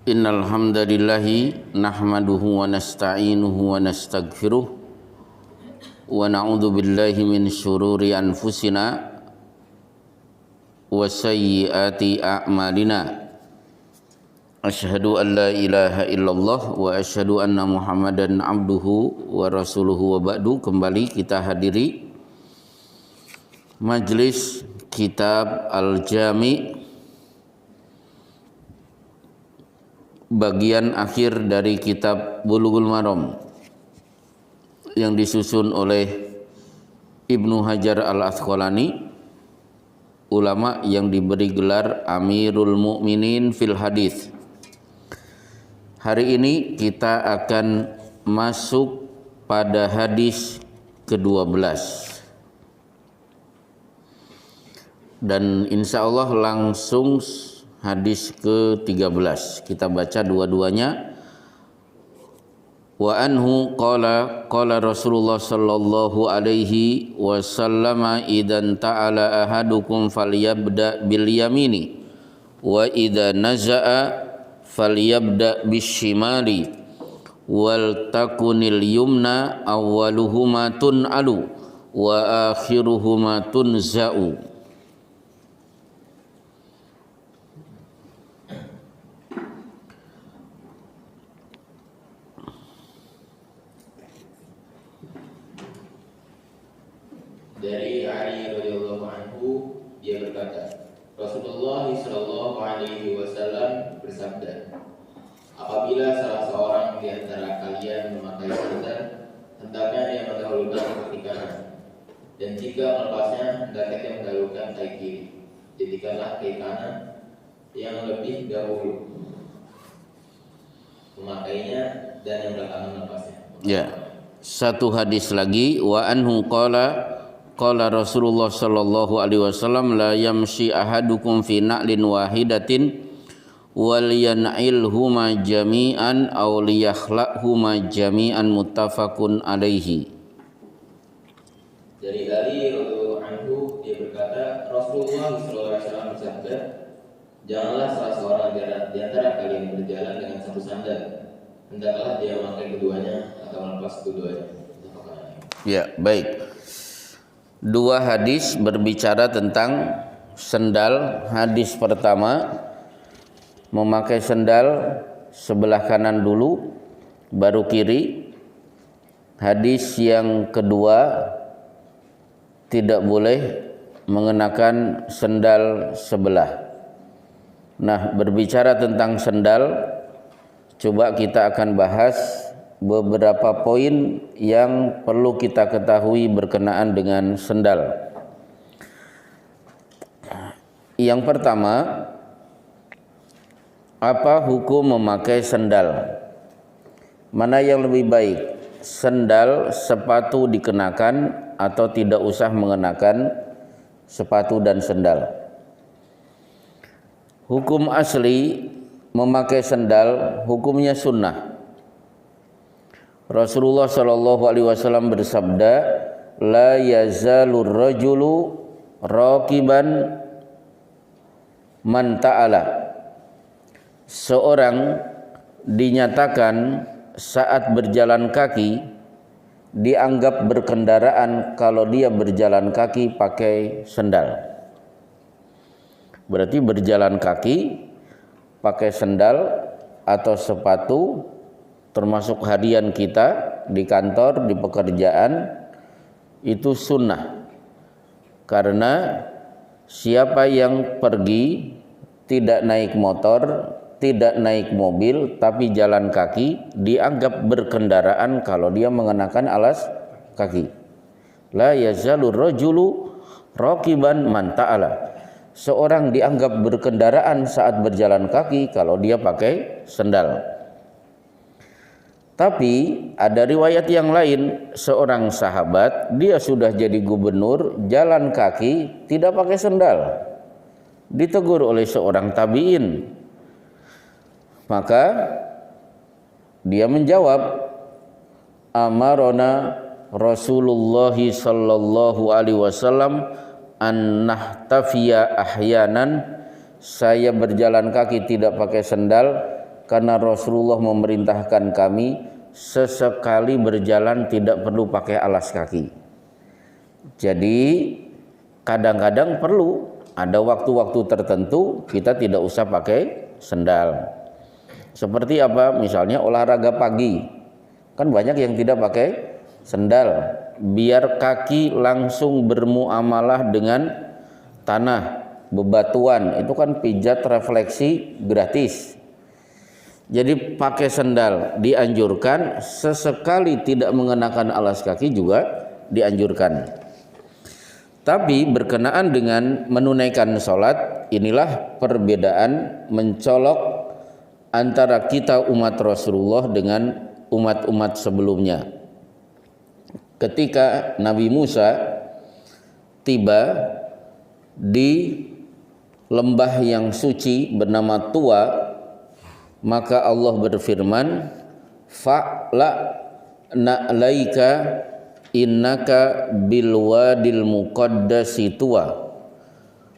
Innal hamdalillahi nahmaduhu wa nasta'inuhu wa nastaghfiruh wa na'udzu billahi min syururi anfusina wa sayyiati a'malina. Asyhadu an la ilaha illallah wa asyhadu anna Muhammadan abduhu wa rasuluhu wa ba'du. Kembali kita hadiri Majlis Kitab Al-Jami', bagian akhir dari kitab Bulughul Maram yang disusun oleh Ibnu Hajar Al-Asqalani, ulama yang diberi gelar Amirul Mukminin fil Hadis. Hari ini kita akan masuk pada hadis ke-12 dan insya Allah langsung hadis ke-13. Kita baca dua-duanya. Wa anhu qala Rasulullah sallallahu alaihi wasallam idan ta'ala ahadukum falyabda bil yamini wa idza naza'a falyabda bisyimali wal takunil yumna awwaluhuma tun'alu wa akhiruhuma tunza'u. Dari Ali radhiyallahu anhu, dia berkata, Rasulullah sallallahu alaihi wasallam bersabda, apabila salah seorang di antara kalian memakai sandal, hendaknya dia mendahulukan kaki kanan, dan jika melepasnya hendaknya dia mendahulukan kaki kiri. Jadikanlah kaki kanan yang lebih dahulu memakainya dan yang belakangan melepasnya. Ya, satu hadis lagi. Wa anhu qala Rasulullah sallallahu alaihi wasallam la yamshi ahadukum fi na'lin wahidatin wal yan'ilhuma jami'an aw liyakhla'huma jami'an, muttafaqun alaihi. Dari Ali radhiyallahu anhu, dia berkata, Rasulullah sallallahu alaihi wasallam bersabda, janganlah salah seorang di antara kalian berjalan dengan satu sandal, hendaklah dia memakai keduanya atau melepas keduanya. Ya, baik. Dua hadis berbicara tentang sendal. Hadis pertama memakai sendal sebelah kanan dulu baru kiri. Hadis yang kedua tidak boleh mengenakan sendal sebelah. Nah, berbicara tentang sendal, coba kita akan bahas beberapa poin yang perlu kita ketahui berkenaan dengan sendal. Yang pertama, apa hukum memakai sendal? Mana yang lebih baik? Sendal, sepatu dikenakan atau tidak usah mengenakan sepatu dan sendal? Hukum asli memakai sendal hukumnya sunnah. Rasulullah sallallahu alaihi wasallam bersabda, la yazalur rajulu raqiban man ta'ala. Seorang dinyatakan saat berjalan kaki dianggap berkendaraan kalau dia berjalan kaki pakai sendal. Berarti berjalan kaki pakai sendal atau sepatu, termasuk harian kita di kantor, di pekerjaan, itu sunnah. Karena siapa yang pergi tidak naik motor, tidak naik mobil, tapi jalan kaki, dianggap berkendaraan kalau dia mengenakan alas kaki. La yazalur rajulu raqiban man ta'ala. Seorang dianggap berkendaraan saat berjalan kaki kalau dia pakai sendal. Tapi ada riwayat yang lain, seorang sahabat dia sudah jadi gubernur jalan kaki tidak pakai sendal. Ditegur oleh seorang tabi'in. Maka dia menjawab, amarona Rasulullah sallallahu alaihi wasallam an nahtafiya ahyanan, saya berjalan kaki tidak pakai sendal karena Rasulullah memerintahkan kami sesekali berjalan tidak perlu pakai alas kaki. Jadi kadang-kadang perlu, ada waktu-waktu tertentu kita tidak usah pakai sendal. Seperti apa? Misalnya olahraga pagi, kan banyak yang tidak pakai sendal, biar kaki langsung bermuamalah dengan tanah, bebatuan, itu kan pijat refleksi gratis. Jadi pakai sendal dianjurkan, sesekali tidak mengenakan alas kaki juga dianjurkan. Tapi berkenaan dengan menunaikan sholat, inilah perbedaan mencolok antara kita umat Rasulullah dengan umat-umat sebelumnya. Ketika Nabi Musa tiba di lembah yang suci bernama Tua, maka Allah berfirman, fa'la na'laika innaka bilwadil muqaddasi Tua.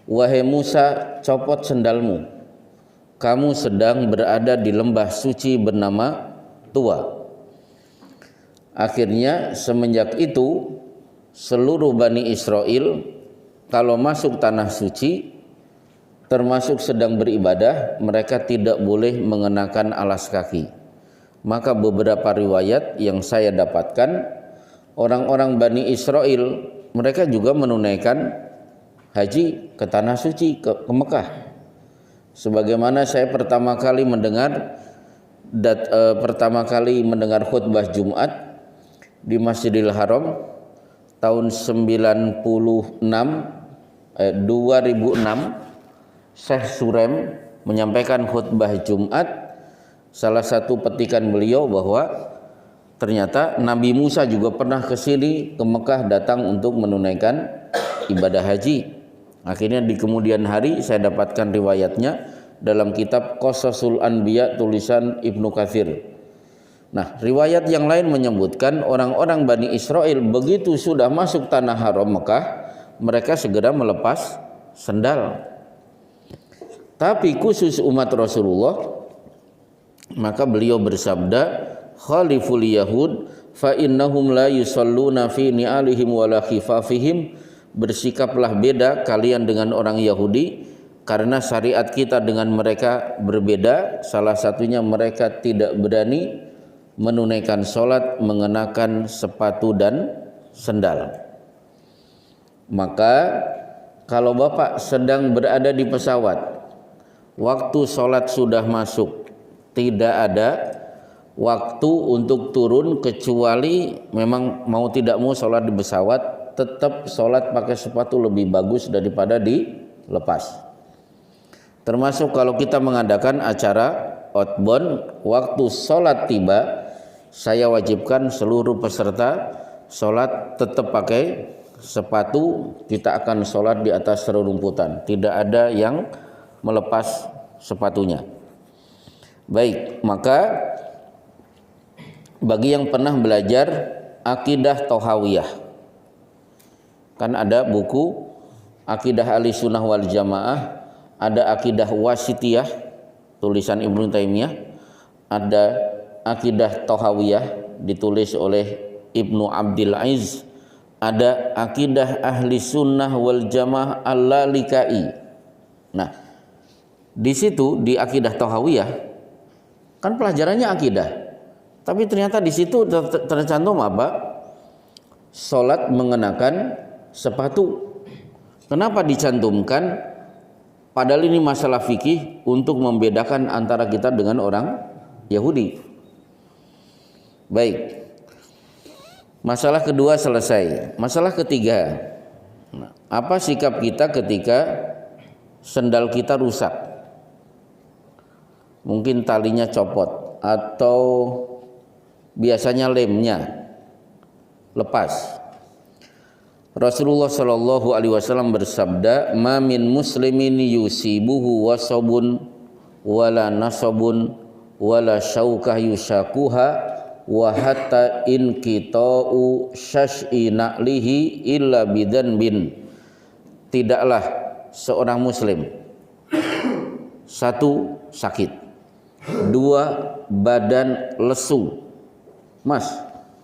Wahai Musa, copot sendalmu, kamu sedang berada di lembah suci bernama Tua. Akhirnya semenjak itu seluruh Bani Israel kalau masuk tanah suci, termasuk sedang beribadah, mereka tidak boleh mengenakan alas kaki. Maka beberapa riwayat yang saya dapatkan, orang-orang Bani Israel mereka juga menunaikan haji ke tanah suci, ke Mekah. Sebagaimana saya pertama kali mendengar khutbah Jumat di Masjidil Haram tahun 2006, Syekh Surem menyampaikan khutbah Jumat. Salah satu petikan beliau bahwa ternyata Nabi Musa juga pernah ke sini, ke Mekah, datang untuk menunaikan ibadah haji. Akhirnya di kemudian hari saya dapatkan riwayatnya dalam kitab Qasasul Anbiya tulisan Ibnu Katsir. Nah, riwayat yang lain menyebutkan orang-orang Bani Israel begitu sudah masuk tanah haram Mekah, mereka segera melepas sendal. Tapi khusus umat Rasulullah, maka beliau bersabda, khaliful yahud fa innahum la yusalluna fi ni'alihim wala khifafihim. Bersikaplah beda kalian dengan orang Yahudi, karena syariat kita dengan mereka berbeda. Salah satunya mereka tidak berani menunaikan sholat mengenakan sepatu dan sendal. Maka kalau Bapak sedang berada di pesawat, waktu sholat sudah masuk, tidak ada waktu untuk turun, kecuali memang mau tidak mau sholat di pesawat, tetap sholat pakai sepatu lebih bagus daripada dilepas. Termasuk kalau kita mengadakan acara outbound, waktu sholat tiba, saya wajibkan seluruh peserta sholat tetap pakai sepatu. Kita akan sholat di atas rerumputan, tidak ada yang melepas sepatunya. Baik, maka bagi yang pernah belajar akidah Thahawiyah, kan ada buku Akidah Ahlussunnah wal Jamaah, ada Akidah Wasitiyah tulisan Ibnu Taimiyah, ada Akidah Thahawiyah ditulis oleh Ibnu Abdul Aziz, ada Akidah Ahlussunnah wal Jamaah Al-Lalikai. Nah, di situ di Akidah Thahawiyah kan pelajarannya akidah, tapi ternyata di situ tercantum apa? Salat mengenakan sepatu. Kenapa dicantumkan? Padahal ini masalah fikih untuk membedakan antara kita dengan orang Yahudi. Baik, masalah kedua selesai. Masalah ketiga, apa sikap kita ketika sendal kita rusak? Mungkin talinya copot atau biasanya lemnya lepas. Rasulullah Shallallahu Alaihi Wasallam bersabda, "Ma min muslimin yusibuhu wasabun, wala nasabun, wala syaukah yushakuha, wa hatta in kita'u syash'i na'lihi illa bidanbin." Tidaklah seorang muslim satu sakit, Dua, badan lesu. Mas,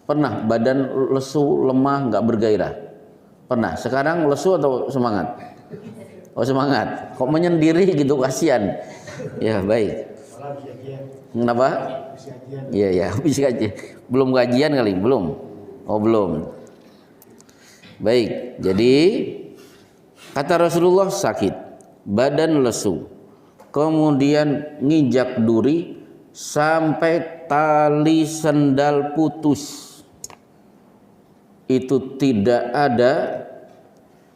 pernah badan lesu, lemah, nggak bergairah? Pernah. Sekarang lesu atau semangat? Oh semangat. Kok menyendiri gitu, kasihan. Ya baik. Kenapa? Iya ya, habis gajian. Belum gajian kali, belum. Oh belum. Baik. Jadi kata Rasulullah sakit, badan lesu, kemudian nginjak duri sampai tali sendal putus. Itu tidak ada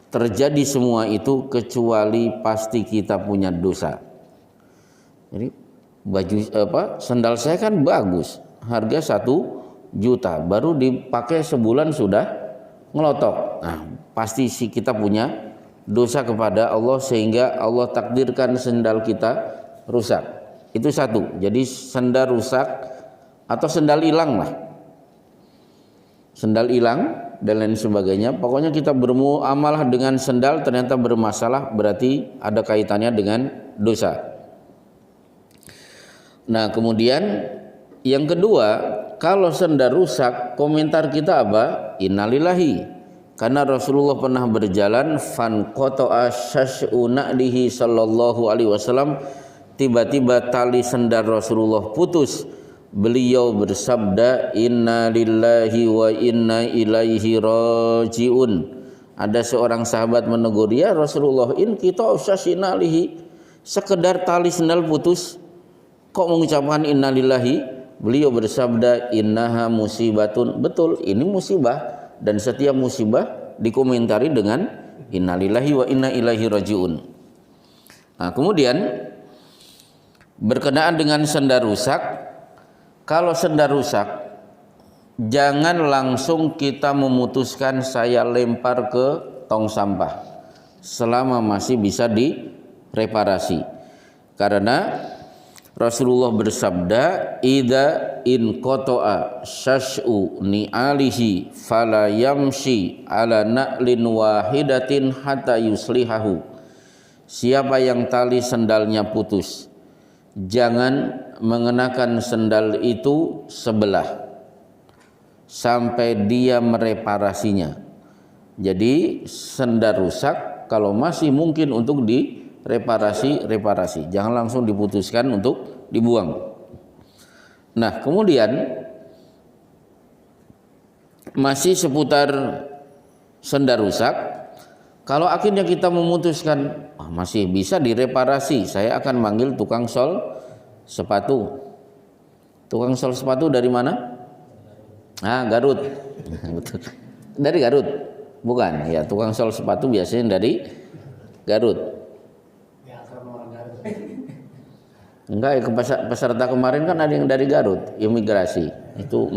terjadi semua itu kecuali pasti kita punya dosa. Jadi baju sendal saya kan bagus, harga 1 juta, baru dipakai sebulan sudah ngelotok. Nah, pasti sih kita punya dosa kepada Allah sehingga Allah takdirkan sendal kita rusak. Itu satu. Jadi sendal rusak atau sendal hilang lah. Sendal hilang dan lain sebagainya. Pokoknya kita bermuamalah dengan sendal ternyata bermasalah, berarti ada kaitannya dengan dosa. Nah, kemudian yang kedua, kalau sendal rusak, komentar kita apa? Innalillahi. Karena Rasulullah pernah berjalan fan qata'a syash'u na'lihi sallallahu alaihi wasallam, tiba-tiba tali sendal Rasulullah putus. Beliau bersabda, inna lillahi wa inna ilaihi rajiun. Ada seorang sahabat menegur, ya Rasulullah, in kita syashinalihi, sekedar tali sendal putus kok mengucapkan inna lillahi? Beliau bersabda, innaha musibatun. Betul, ini musibah, dan setiap musibah dikomentari dengan inna lillahi wa inna ilaihi rajiun. Nah, kemudian berkenaan dengan sendal rusak, kalau sendal rusak, jangan langsung kita memutuskan saya lempar ke tong sampah selama masih bisa direparasi. Karena Rasulullah bersabda, idza in qata'a syash'u ni'alihi fala yamshi ala na'lin wahidatin hatta yuslihahu. Siapa yang tali sendalnya putus, jangan mengenakan sendal itu sebelah sampai dia mereparasinya. Jadi sendal rusak kalau masih mungkin untuk direparasi, jangan langsung diputuskan untuk dibuang. Nah, kemudian masih seputar sendal rusak, kalau akhirnya kita memutuskan masih bisa direparasi, saya akan manggil tukang sol sepatu. Tukang sol sepatu dari mana? Garut. Dari Garut? Bukan, ya tukang sol sepatu biasanya dari Garut. Enggak, peserta kemarin kan ada yang dari Garut, imigrasi. Itu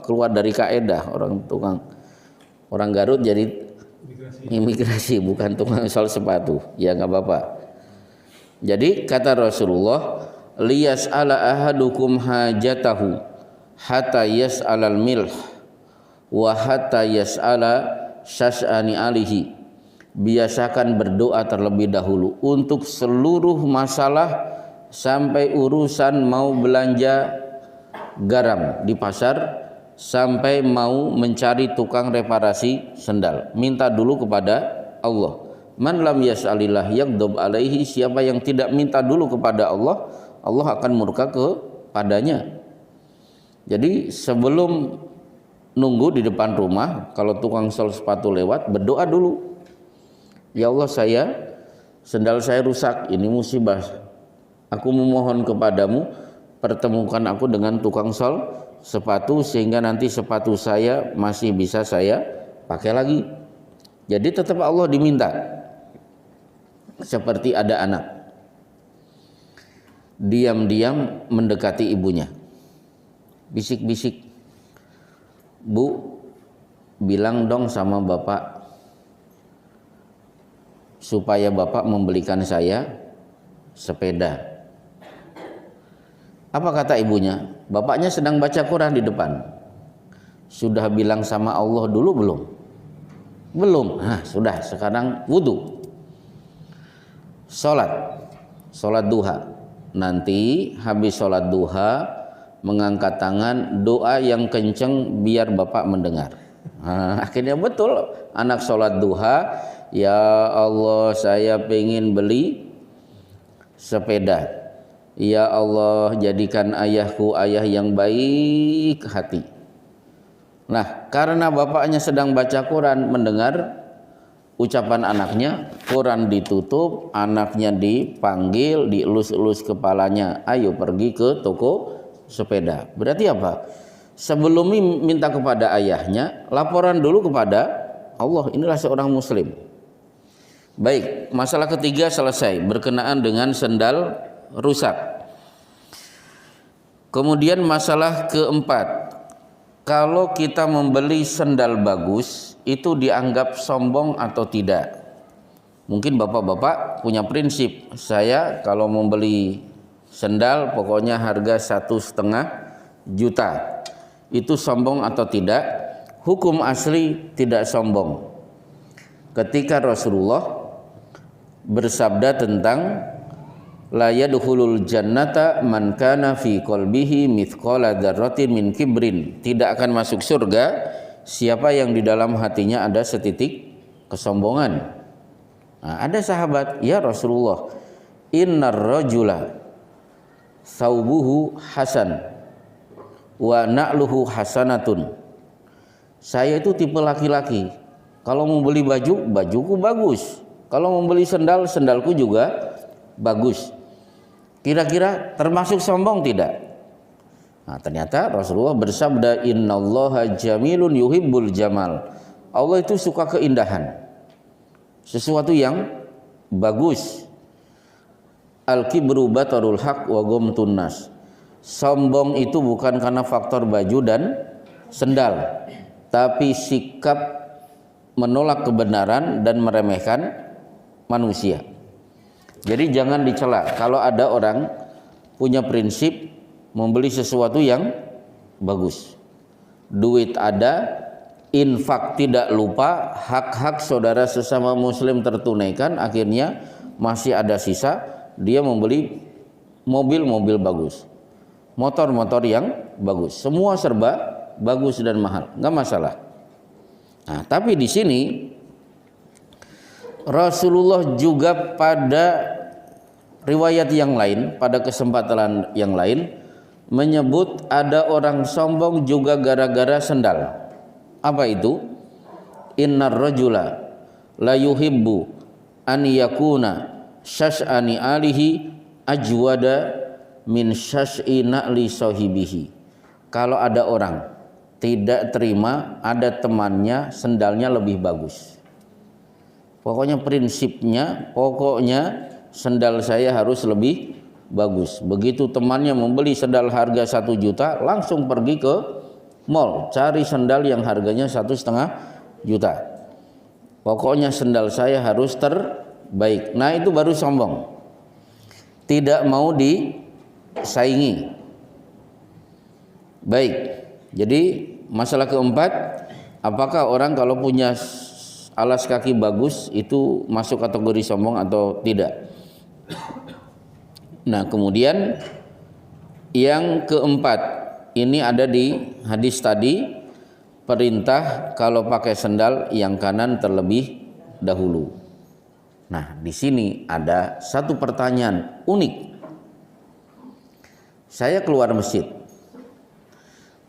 keluar dari kaedah orang Garut jadi imigrasi, bukan tukang sol sepatu. Ya enggak apa-apa. Jadi kata Rasulullah, liyas'ala ahadukum hajatahu hatta yas'alal milh wa hatta yas'ala syas'ani alihi. Biasakan berdoa terlebih dahulu untuk seluruh masalah, sampai urusan mau belanja garam di pasar, sampai mau mencari tukang reparasi sendal. Minta dulu kepada Allah. Man lam yas'alillah yaghdab alaihi, siapa yang tidak minta dulu kepada Allah, Allah akan murka kepadanya. Jadi sebelum nunggu di depan rumah, kalau tukang sol sepatu lewat, berdoa dulu. Ya Allah, sendal saya rusak, ini musibah. Aku memohon kepadamu, pertemukan aku dengan tukang sol sepatu sehingga nanti sepatu saya masih bisa saya pakai lagi. Jadi tetap Allah diminta. Seperti ada anak diam-diam mendekati ibunya, bisik-bisik, Bu, bilang dong sama bapak supaya bapak membelikan saya sepeda. Apa kata ibunya? Bapaknya sedang baca Quran di depan. Sudah bilang sama Allah dulu belum? Belum. Nah, sudah, sekarang wudu. Sholat duha. nanti habis sholat duha mengangkat tangan, doa yang kenceng biar bapak mendengar. Nah, akhirnya betul anak sholat duha, ya Allah saya pengen beli sepeda, ya Allah jadikan ayahku ayah yang baik hati. Nah karena bapaknya sedang baca Quran, mendengar ucapan anaknya, Quran ditutup, anaknya dipanggil, dielus-elus kepalanya, ayo pergi ke toko sepeda. Berarti apa? Sebelum minta kepada ayahnya, laporan dulu kepada Allah, inilah seorang muslim. Baik, masalah ketiga selesai, berkenaan dengan sendal rusak. Kemudian masalah keempat, kalau kita membeli sendal bagus, itu dianggap sombong atau tidak? Mungkin bapak-bapak punya prinsip, saya kalau membeli sendal pokoknya harga 1,5 juta, itu sombong atau tidak? Hukum asli tidak sombong. Ketika Rasulullah bersabda tentang la yadkhulul jannata man kana fi qalbihi mithqala dzarratin min kibrin, tidak akan masuk surga siapa yang di dalam hatinya ada setitik kesombongan. Nah, ada sahabat, ya Rasulullah, innar rajula thawbuhu hasan wa na'luhu hasanatun. Saya itu tipe laki-laki, kalau mau beli baju, bajuku bagus, kalau mau beli sendal, sendalku juga bagus. Kira-kira termasuk sombong tidak? Nah, ternyata Rasulullah bersabda, innallaha jamilun yuhibbul jamal. Allah itu suka keindahan, sesuatu yang bagus. Al-kibru batarul haq wa ghamtun nas. Sombong itu bukan karena faktor baju dan sendal, tapi sikap menolak kebenaran dan meremehkan manusia. Jadi jangan dicela kalau ada orang punya prinsip membeli sesuatu yang bagus. Duit ada, infak tidak lupa, hak-hak saudara sesama muslim tertunaikan, akhirnya masih ada sisa, dia membeli mobil-mobil bagus, motor-motor yang bagus, semua serba bagus dan mahal, nggak masalah. Nah, tapi di sini Rasulullah juga pada riwayat yang lain, pada kesempatan yang lain menyebut ada orang sombong juga gara-gara sendal. Apa itu? Innar rajula la yuhibbu an yakuna syash'ani alihi ajwada min syash'i na'li sahibihi. Kalau ada orang tidak terima ada temannya sendalnya lebih bagus. Pokoknya prinsipnya, pokoknya sendal saya harus lebih bagus. Begitu temannya membeli sendal harga 1 juta, langsung pergi ke mall cari sendal yang harganya 1,5 juta. Pokoknya sendal saya harus terbaik. Nah, itu baru sombong, tidak mau disaingi. Baik, jadi masalah keempat, apakah orang kalau punya alas kaki bagus itu masuk kategori sombong atau tidak? Nah, kemudian yang keempat, ini ada di hadis tadi, perintah kalau pakai sendal yang kanan terlebih dahulu. Nah, di sini ada satu pertanyaan unik. Saya keluar masjid.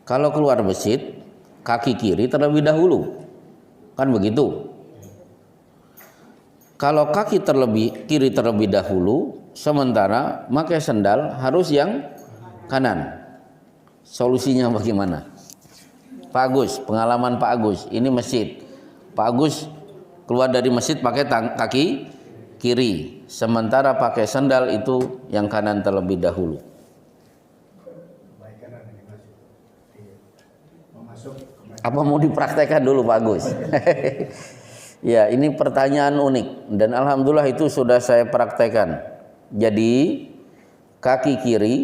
Kalau keluar masjid, kaki kiri terlebih dahulu. Kan begitu? Kalau kaki kiri terlebih dahulu, sementara pakai sendal harus yang kanan. Solusinya bagaimana? Pak Agus, pengalaman Pak Agus, ini masjid. Pak Agus keluar dari masjid pakai kaki kiri, sementara pakai sendal itu yang kanan terlebih dahulu. Apa mau dipraktekkan dulu Pak Agus? Ya, ini pertanyaan unik dan alhamdulillah itu sudah saya praktekkan. Jadi kaki kiri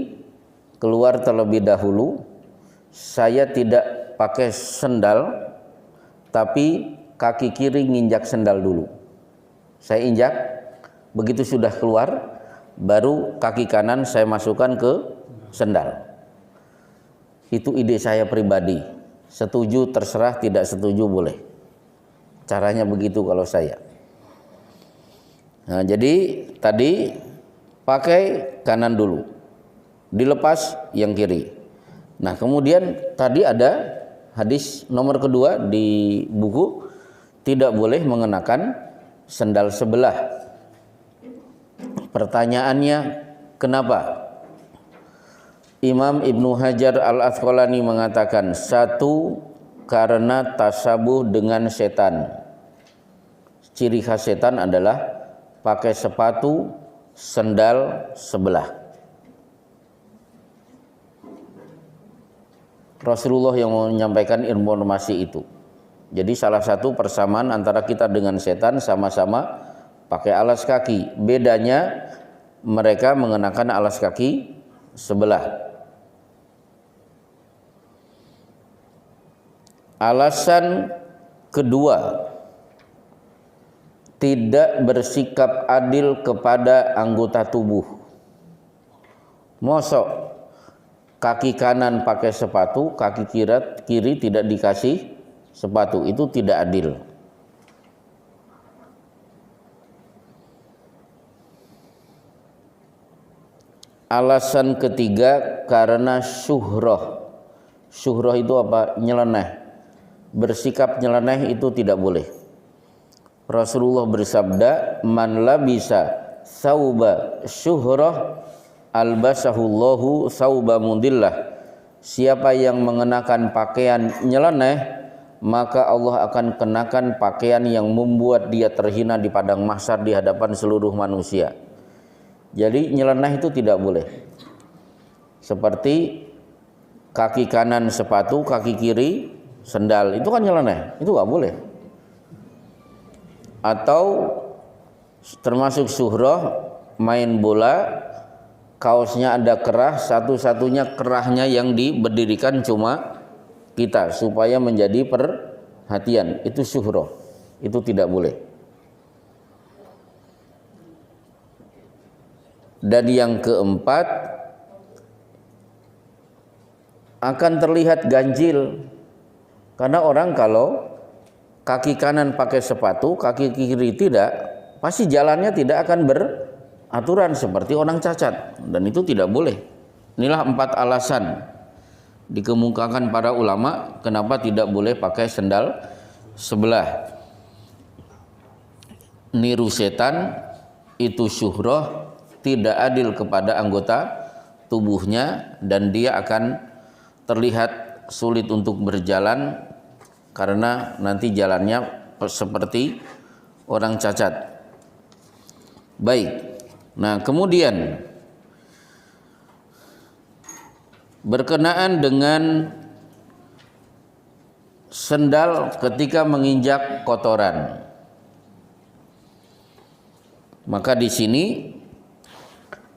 keluar terlebih dahulu, saya tidak pakai sendal, tapi kaki kiri nginjak sendal dulu. Saya injak, begitu sudah keluar, baru kaki kanan saya masukkan ke sendal. Itu ide saya pribadi. Setuju terserah, tidak setuju boleh. Caranya begitu kalau saya. Nah, jadi tadi pakai kanan dulu, dilepas yang kiri. Nah, kemudian tadi ada hadis nomor kedua di buku, tidak boleh mengenakan sendal sebelah. Pertanyaannya, kenapa? Imam Ibnu Hajar Al-Asqalani mengatakan, satu, karena tasabuh dengan setan. Ciri khas setan adalah pakai sepatu sendal sebelah. Rasulullah yang menyampaikan informasi itu. Jadi salah satu persamaan antara kita dengan setan, sama-sama pakai alas kaki. Bedanya mereka mengenakan alas kaki sebelah. Alasan kedua, tidak bersikap adil kepada anggota tubuh. Mosok kaki kanan pakai sepatu, kaki kiri tidak dikasih sepatu, itu tidak adil. Alasan ketiga, karena syuhrah. Syuhrah itu apa? Nyeleneh. Bersikap nyeleneh itu tidak boleh. Rasulullah bersabda, man labisa thawba syuhrah albasahullahu thawba mudillah. Siapa yang mengenakan pakaian nyeleneh, maka Allah akan kenakan pakaian yang membuat dia terhina di padang mahsyar di hadapan seluruh manusia. Jadi nyeleneh itu tidak boleh. Seperti kaki kanan sepatu, kaki kiri sendal, itu kan nyeleneh, itu nggak boleh. Atau termasuk syuhrah, main bola, kaosnya ada kerah, satu-satunya kerahnya yang diberdirikan cuma kita supaya menjadi perhatian, itu syuhrah, itu tidak boleh. Dan yang keempat, akan terlihat ganjil. Karena orang kalau kaki kanan pakai sepatu, kaki kiri tidak, pasti jalannya tidak akan beraturan seperti orang cacat, dan itu tidak boleh. Inilah 4 alasan dikemukakan para ulama kenapa tidak boleh pakai sendal sebelah. Niru setan, itu syuhrah, tidak adil kepada anggota tubuhnya, dan dia akan terlihat sulit untuk berjalan karena nanti jalannya seperti orang cacat. Baik. Nah, kemudian berkenaan dengan sendal ketika menginjak kotoran. Maka di sini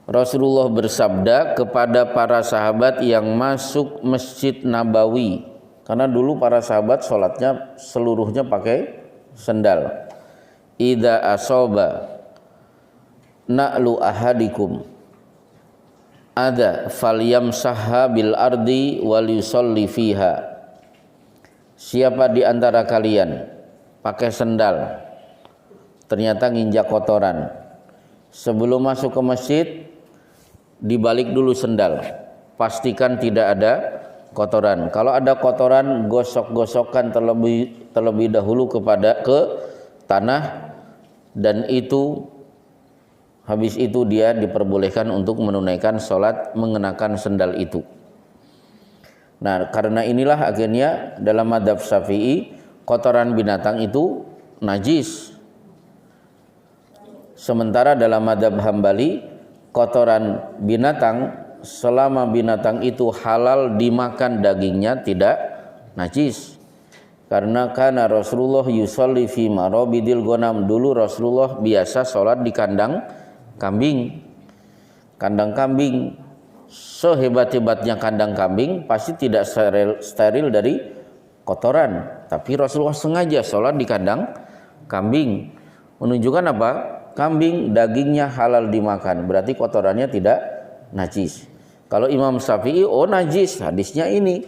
Rasulullah bersabda kepada para sahabat yang masuk Masjid Nabawi, karena dulu para sahabat sholatnya seluruhnya pakai sendal. Idza asaba na'lu ahadikum ada falyamsahha bil ardi wal yusalli fiha. Siapa di antara kalian pakai sendal ternyata nginjak kotoran, sebelum masuk ke masjid dibalik dulu sendal, pastikan tidak ada kotoran. Kalau ada kotoran, gosok-gosokkan terlebih dahulu ke tanah, dan itu habis itu dia diperbolehkan untuk menunaikan sholat mengenakan sendal itu. Nah, karena inilah akhirnya dalam mazhab Syafi'i kotoran binatang itu najis. Sementara dalam mazhab Hambali kotoran binatang selama binatang itu halal dimakan dagingnya tidak najis. Karena kana Rasulullah yusolli fi marabidil ghanam, dulu Rasulullah biasa sholat di kandang kambing. Kandang kambing, sehebat-hebatnya kandang kambing pasti tidak steril dari kotoran, tapi Rasulullah sengaja sholat di kandang kambing. Menunjukkan apa? kambing dagingnya halal dimakan, berarti kotorannya tidak najis. Kalau Imam Syafi'i, oh najis, hadisnya ini.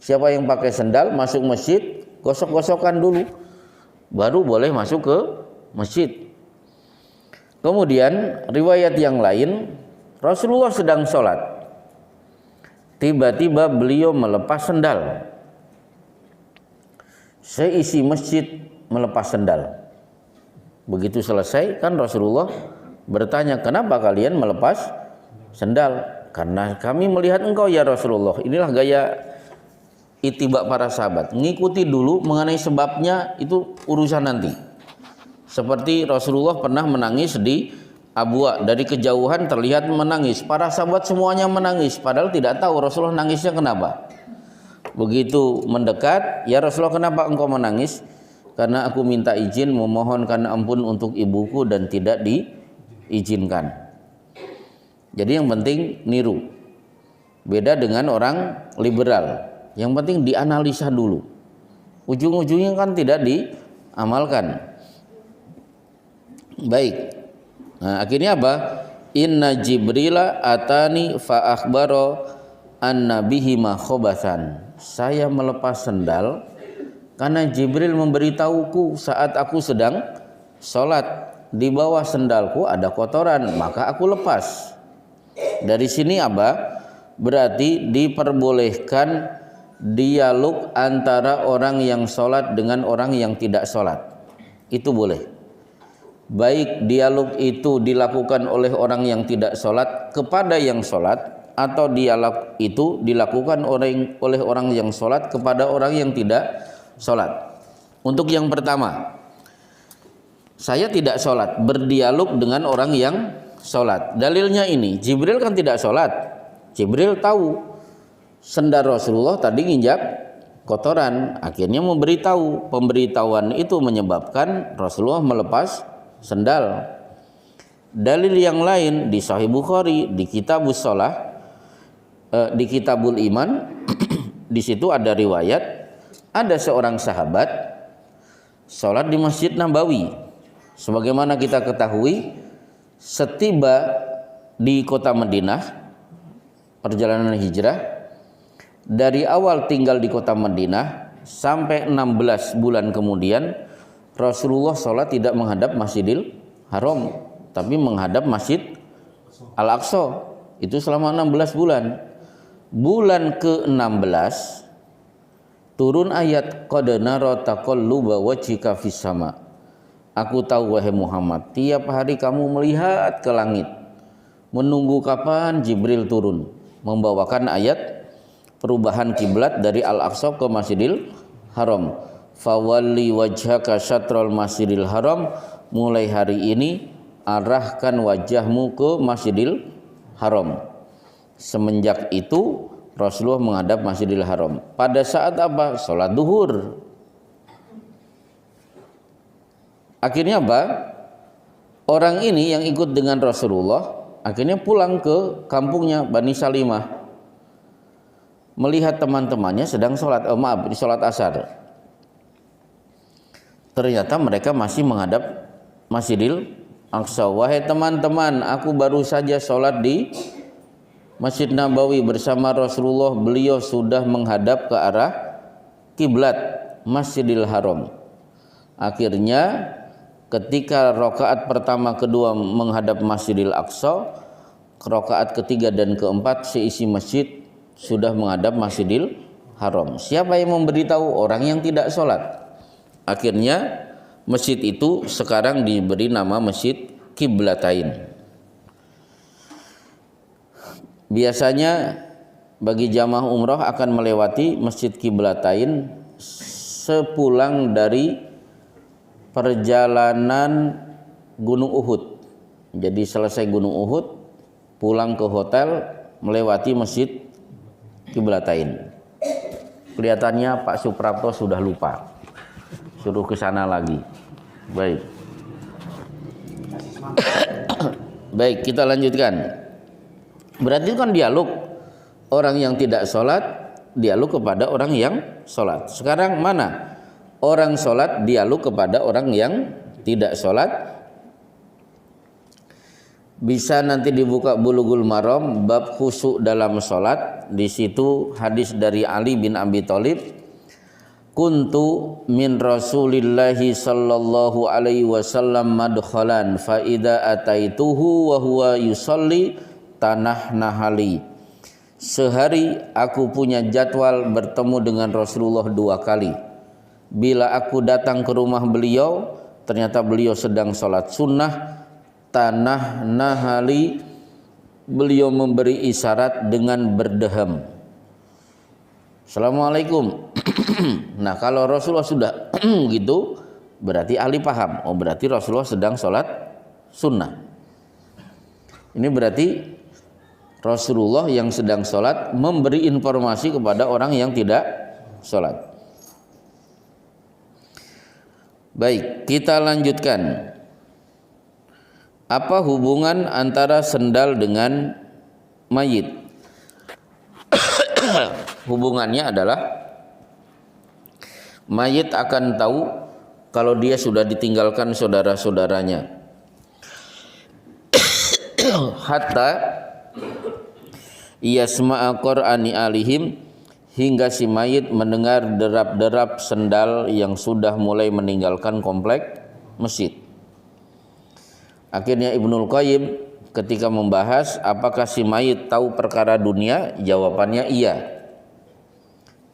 Siapa yang pakai sendal masuk masjid, gosok-gosokkan dulu, baru boleh masuk ke masjid. Kemudian riwayat yang lain, Rasulullah sedang sholat, tiba-tiba beliau melepas sendal. Seisi masjid melepas sendal. Begitu selesai kan Rasulullah bertanya, kenapa kalian melepas sendal? Karena kami melihat engkau ya Rasulullah. Inilah gaya ittiba para sahabat, ngikuti dulu, mengenai sebabnya itu urusan nanti. Seperti Rasulullah pernah menangis di Abwa, dari kejauhan terlihat menangis, para sahabat semuanya menangis, padahal tidak tahu Rasulullah nangisnya kenapa. Begitu mendekat, ya Rasulullah kenapa engkau menangis? Karena aku minta izin memohonkan ampun untuk ibuku dan tidak diizinkan. Jadi yang penting niru. Beda dengan orang liberal, yang penting dianalisa dulu, ujung-ujungnya kan tidak diamalkan. Baik, nah akhirnya apa? Inna Jibrila atani fa akhbaro anna bihi ma khobasan. Saya melepas sendal karena Jibril memberitahuku saat aku sedang sholat, di bawah sendalku ada kotoran, maka aku lepas. Dari sini apa? Berarti diperbolehkan dialog antara orang yang sholat dengan orang yang tidak sholat. Itu boleh. Baik dialog itu dilakukan oleh orang yang tidak sholat kepada yang sholat, atau dialog itu dilakukan oleh orang yang sholat kepada orang yang tidak sholat. Untuk yang pertama, saya tidak sholat, berdialog dengan orang yang sholat. Dalilnya ini, Jibril kan tidak sholat. Jibril tahu sendal Rasulullah tadi nginjak kotoran, akhirnya memberitahu. Pemberitahuan itu menyebabkan Rasulullah melepas sendal. Dalil yang lain di Sahih Bukhari, di Kitabus Shalah, di Kitabul Iman, di situ ada riwayat, ada seorang sahabat sholat di Masjid Nabawi. Sebagaimana kita ketahui, setiba di kota Madinah, perjalanan hijrah, dari awal tinggal di kota Madinah sampai 16 bulan kemudian, Rasulullah sholat tidak menghadap Masjidil Haram, tapi menghadap Masjid Al-Aqsa. Itu selama 16 bulan. Bulan ke-16 turun ayat qad nara taqalluba wajhika fis sama. Aku tahu wahai Muhammad, tiap hari kamu melihat ke langit, menunggu kapan Jibril turun membawakan ayat perubahan kiblat dari Al-Aqsa ke Masjidil Haram. Fawalli wajhaka syatrul Masjidil Haram, mulai hari ini arahkan wajahmu ke Masjidil Haram. Semenjak itu Rasulullah menghadap Masjidil Haram. Pada saat apa? Sholat duhur. Akhirnya apa? Orang ini yang ikut dengan Rasulullah akhirnya pulang ke kampungnya Bani Salimah, melihat teman-temannya sedang sholat, di sholat asar. Ternyata mereka masih menghadap Masjidil Aqsa. Wahai teman-teman, aku baru saja sholat di Masjid Nabawi bersama Rasulullah, beliau sudah menghadap ke arah kiblat Masjidil Haram. Akhirnya ketika rakaat pertama kedua menghadap Masjidil Aqsa, rakaat ketiga dan keempat seisi masjid sudah menghadap Masjidil Haram. Siapa yang memberitahu? Orang yang tidak sholat. Akhirnya masjid itu sekarang diberi nama Masjid Qiblatain. Biasanya bagi jamaah umrah akan melewati Masjid Qiblatain sepulang dari perjalanan Gunung Uhud. Jadi selesai Gunung Uhud, pulang ke hotel melewati Masjid Qiblatain. Kelihatannya Pak Suprapto sudah lupa, suruh ke sana lagi. Baik. Baik, kita lanjutkan. Berarti itu kan dialog. Orang yang tidak sholat dialog kepada orang yang sholat. Sekarang mana? Orang sholat dialog kepada orang yang tidak sholat. Bisa nanti dibuka Bulughul Maram bab khusyuk dalam salat. Di situ hadis dari Ali bin Abi Thalib, kuntu min Rasulillahi sallallahu alaihi wasallam madkhalan fa idza ataituhu wa huwa yusalli tanah nahali. Sehari aku punya jadwal bertemu dengan Rasulullah 2 kali. Bila aku datang ke rumah beliau, ternyata beliau sedang salat sunnah, tanah nahali, beliau memberi isyarat dengan berdeham. Assalamualaikum. Nah, kalau Rasulullah sudah gitu, berarti Ali paham. Oh, berarti Rasulullah sedang sholat sunnah. Ini berarti Rasulullah yang sedang sholat memberi informasi kepada orang yang tidak sholat. Baik, kita lanjutkan. Apa hubungan antara sendal dengan mayit? Hubungannya adalah mayit akan tahu kalau dia sudah ditinggalkan saudara-saudaranya. Hatta yasma'a qur'ani alihim, hingga si mayit mendengar derap-derap sendal yang sudah mulai meninggalkan komplek masjid. Akhirnya Ibnul Qayyim ketika membahas apakah si mayit tahu perkara dunia, jawabannya iya,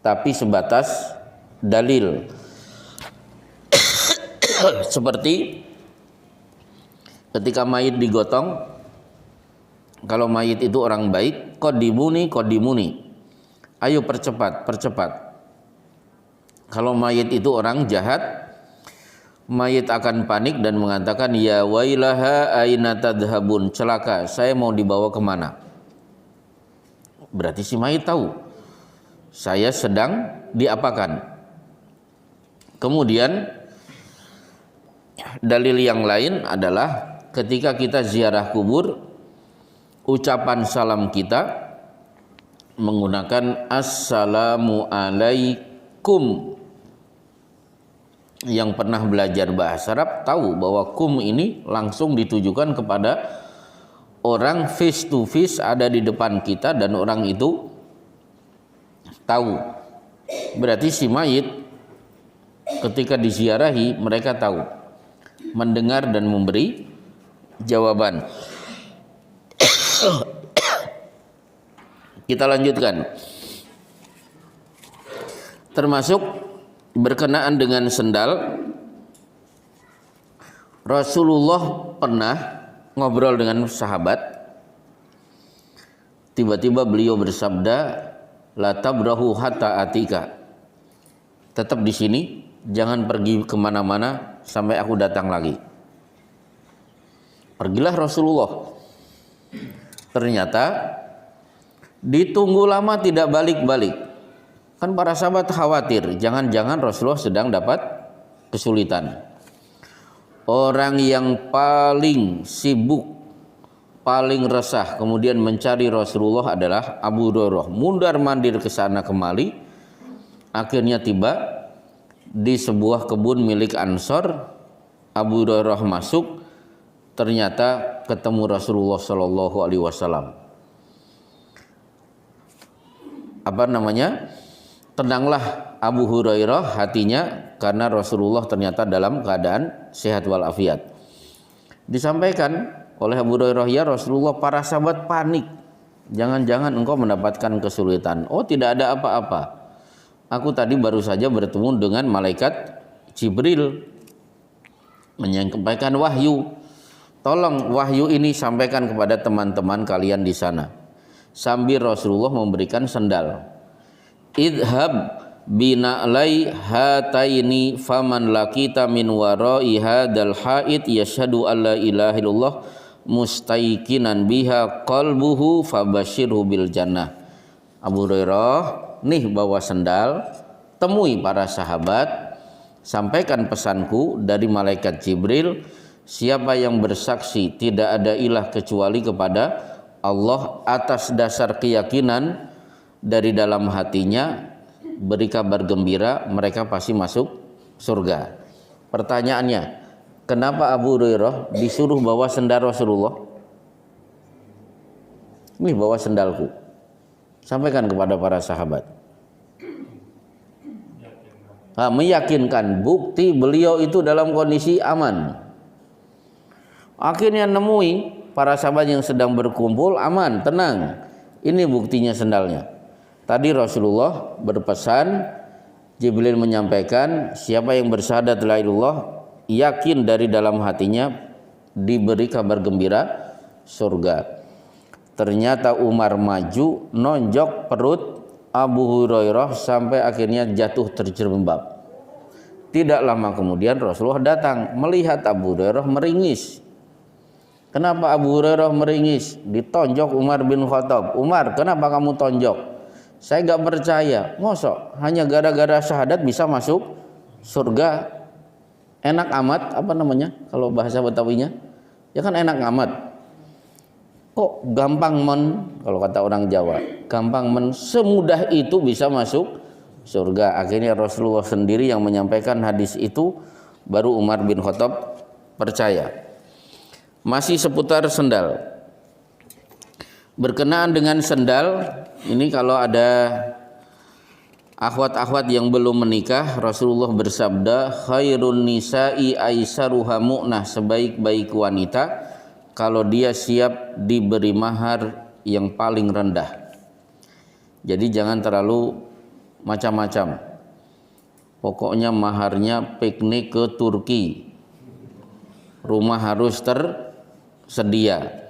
tapi sebatas dalil. Seperti ketika mayit digotong, kalau mayit itu orang baik, qadimuni, ayo percepat. Kalau mayit itu orang jahat, mayit akan panik dan mengatakan, ya wailaha aina tadhabun, celaka, saya mau dibawa kemana? Berarti si mayit tahu saya sedang diapakan. Kemudian dalil yang lain adalah ketika kita ziarah kubur, ucapan salam kita menggunakan assalamu alaikum. Yang pernah belajar bahasa Arab tahu bahwa kum ini langsung ditujukan kepada orang face to face ada di depan kita dan orang itu tahu. Berarti si mayit ketika diziarahi mereka tahu, mendengar dan memberi jawaban. Kita lanjutkan. Termasuk berkenaan dengan sendal, Rasulullah pernah ngobrol dengan sahabat. Tiba-tiba beliau bersabda, la tabrahu hatta atika, tetap di sini, jangan pergi kemana-mana sampai aku datang lagi. Pergilah Rasulullah. Ternyata ditunggu lama tidak balik-balik. Kan para sahabat khawatir, jangan-jangan Rasulullah sedang dapat kesulitan. Orang yang paling sibuk, paling resah kemudian mencari Rasulullah adalah Abu Hurairah. Mundar-mandir ke sana kemari, akhirnya tiba di sebuah kebun milik Ansor. Abu Hurairah masuk, ternyata ketemu Rasulullah Shallallahu Alaihi Wasallam. Apa namanya? Tenanglah Abu Hurairah hatinya karena Rasulullah ternyata dalam keadaan sehat walafiat. Disampaikan oleh Abu Hurairah, ya Rasulullah, para sahabat panik, jangan-jangan engkau mendapatkan kesulitan. Oh, tidak ada apa-apa, aku tadi baru saja bertemu dengan malaikat Jibril menyampaikan wahyu. Tolong wahyu ini sampaikan kepada teman-teman kalian di sana. Sambil Rasulullah memberikan sendal. Idhab bina'lai hataini faman lakita min warai hadal haid yashhadu alla ilaha illallah mustaiqinan biha qalbuhu fabashirhu bil jannah. Abu Hurairah, nih bawa sendal, temui para sahabat, sampaikan pesanku dari malaikat Jibril, siapa yang bersaksi tidak ada ilah kecuali kepada Allah atas dasar keyakinan dari dalam hatinya, beri kabar gembira, mereka pasti masuk surga. Pertanyaannya, kenapa Abu Hurairah disuruh bawa sendal Rasulullah? Ini bawa sendalku. Sampaikan kepada para sahabat. Meyakinkan bukti beliau itu dalam kondisi aman. Akhirnya nemui para sahabat yang sedang berkumpul, aman, tenang. Ini buktinya sendalnya. Tadi Rasulullah berpesan, Jibril menyampaikan, siapa yang bersyahadat la ilaha illallah, yakin dari dalam hatinya, diberi kabar gembira surga. Ternyata Umar maju, nonjok perut Abu Hurairah sampai akhirnya jatuh terjerembab. Tidak lama kemudian Rasulullah datang, melihat Abu Hurairah meringis. Kenapa Abu Hurairah meringis? Ditonjok Umar bin Khattab. Umar, kenapa kamu tonjok? Saya gak percaya. Mosok hanya gara-gara syahadat bisa masuk surga? Enak amat, apa namanya kalau bahasa Betawinya? Ya kan enak amat. Kok gampang kalau kata orang Jawa, gampang semudah itu bisa masuk surga. Akhirnya Rasulullah sendiri yang menyampaikan hadis itu, baru Umar bin Khattab percaya. Masih seputar sendal. Berkenaan dengan sendal, ini kalau ada akhwat-akhwat yang belum menikah, Rasulullah bersabda, khairun nisa'i aisaruha mu'nah, sebaik-baik wanita kalau dia siap diberi mahar yang paling rendah. Jadi jangan terlalu macam-macam. Pokoknya maharnya piknik ke Turki. Rumah harus tersedia.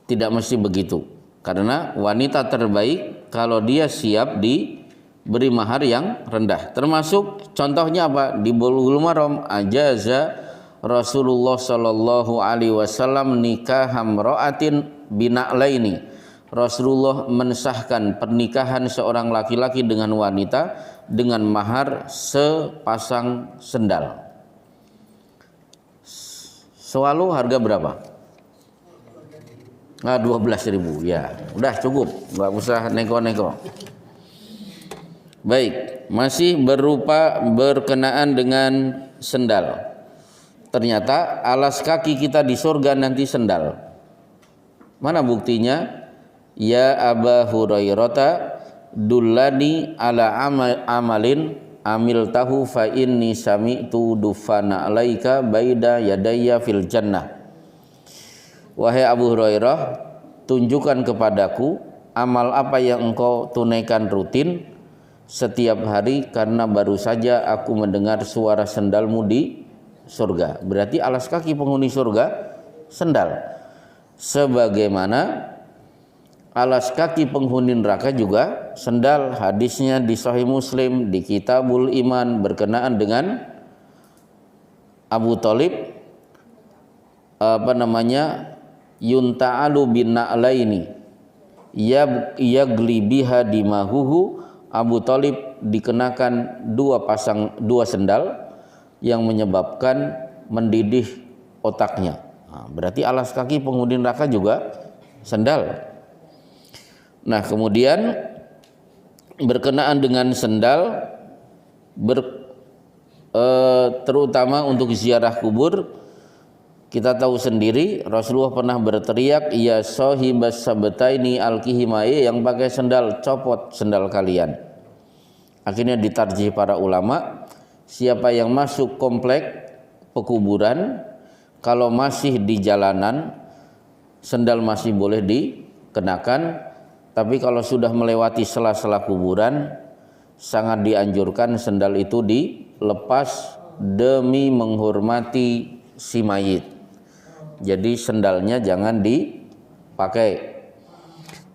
Tidak mesti begitu. Karena wanita terbaik kalau dia siap diberi mahar yang rendah. Termasuk contohnya apa? Di Bulughul Maram ajaza Rasulullah sallallahu alaihi wasallam nikah hamra'atin bina'laini. Rasulullah mensahkan pernikahan seorang laki-laki dengan wanita dengan mahar sepasang sendal. Selalu harga berapa? 12.000. Ya, udah cukup, nggak usah nego-nego. Baik, masih berupa berkenaan dengan sendal. Ternyata alas kaki kita di surga nanti sendal. Mana buktinya? Ya Aba Hurairah, dullani ala amalin amil tahu fa inni sami'tu dufana alaika baida yadayya fil jannah. Wahai Abu Hurairah, tunjukkan kepadaku amal apa yang engkau tunaikan rutin setiap hari, karena baru saja aku mendengar suara sendalmu di surga. Berarti alas kaki penghuni surga sendal. Sebagaimana alas kaki penghuni neraka juga sendal. Hadisnya di Sahih Muslim di Kitabul Iman berkenaan dengan Abu Thalib, yunta'alu bin na'laini yagli biha dimahuhu. Abu Thalib dikenakan dua sendal yang menyebabkan mendidih otaknya. Nah, berarti alas kaki penghuni neraka juga sendal. Nah, kemudian berkenaan dengan sendal, terutama untuk ziarah kubur, kita tahu sendiri Rasulullah pernah berteriak, ya sahibas sabataini alkihimai, yang pakai sendal copot sendal kalian. Akhirnya ditarjih para ulama, siapa yang masuk komplek pekuburan, kalau masih di jalanan sendal masih boleh dikenakan, tapi kalau sudah melewati sela-sela kuburan sangat dianjurkan sendal itu dilepas demi menghormati si mayit. Jadi sendalnya jangan dipakai.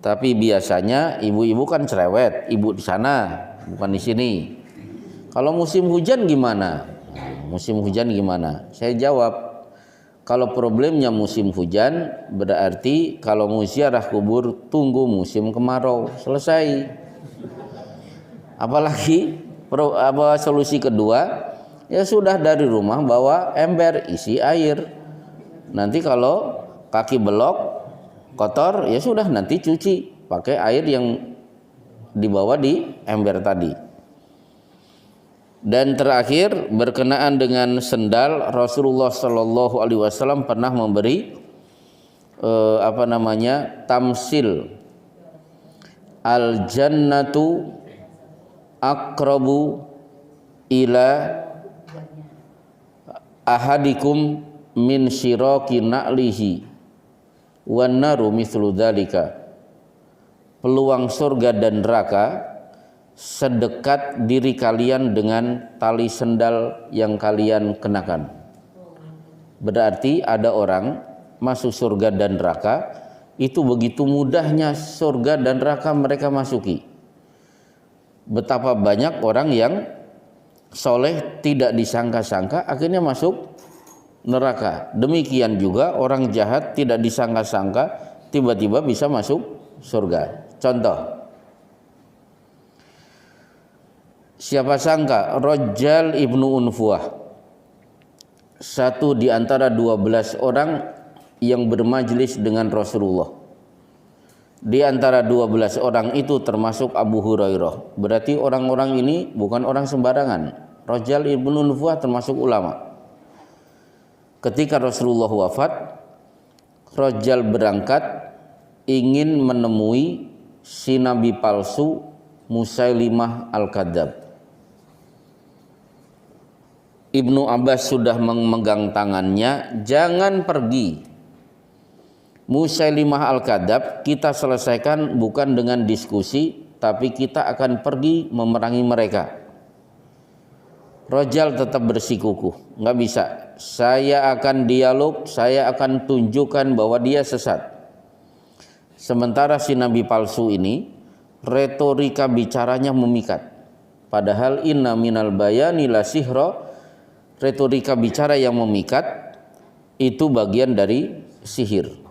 Tapi biasanya ibu-ibu kan cerewet, ibu di sana bukan di sini. Kalau musim hujan gimana? Musim hujan gimana? Saya jawab, kalau problemnya musim hujan, berarti kalau mau ziarah kubur tunggu musim kemarau, selesai. Apalagi solusi kedua, ya sudah dari rumah bawa ember isi air. Nanti kalau kaki belok kotor, ya sudah nanti cuci pakai air yang dibawa di ember tadi. Dan terakhir berkenaan dengan sendal, Rasulullah Shallallahu Alaihi Wasallam pernah memberi tamsil al jannatu aqrabu ila ahadikum min syiraki na'lihi wan naru mithlu dzalika. Peluang surga dan neraka sedekat diri kalian dengan tali sendal yang kalian kenakan. Berarti ada orang masuk surga dan neraka, itu begitu mudahnya surga dan neraka mereka masuki. Betapa banyak orang yang soleh tidak disangka-sangka akhirnya masuk neraka. Demikian juga orang jahat tidak disangka-sangka tiba-tiba bisa masuk surga. Contoh, siapa sangka Rajjal ibnu Unfuah, satu di antara 12 orang yang bermajlis dengan Rasulullah. Di antara 12 orang itu termasuk Abu Hurairah. Berarti orang-orang ini bukan orang sembarangan. Rajjal ibnu Unfuah termasuk ulama. Ketika Rasulullah wafat, Rajjal berangkat ingin menemui si nabi palsu Musailimah al-Kadzab. Ibnu Abbas sudah memegang tangannya, jangan pergi. Musailimah al-Kadzab kita selesaikan bukan dengan diskusi, tapi kita akan pergi memerangi mereka. Rajjal tetap bersikukuh, nggak bisa. Saya akan dialog, saya akan tunjukkan bahwa dia sesat. Sementara si nabi palsu ini retorika bicaranya memikat. Padahal inna minal bayani la sihra, retorika bicara yang memikat itu bagian dari sihir.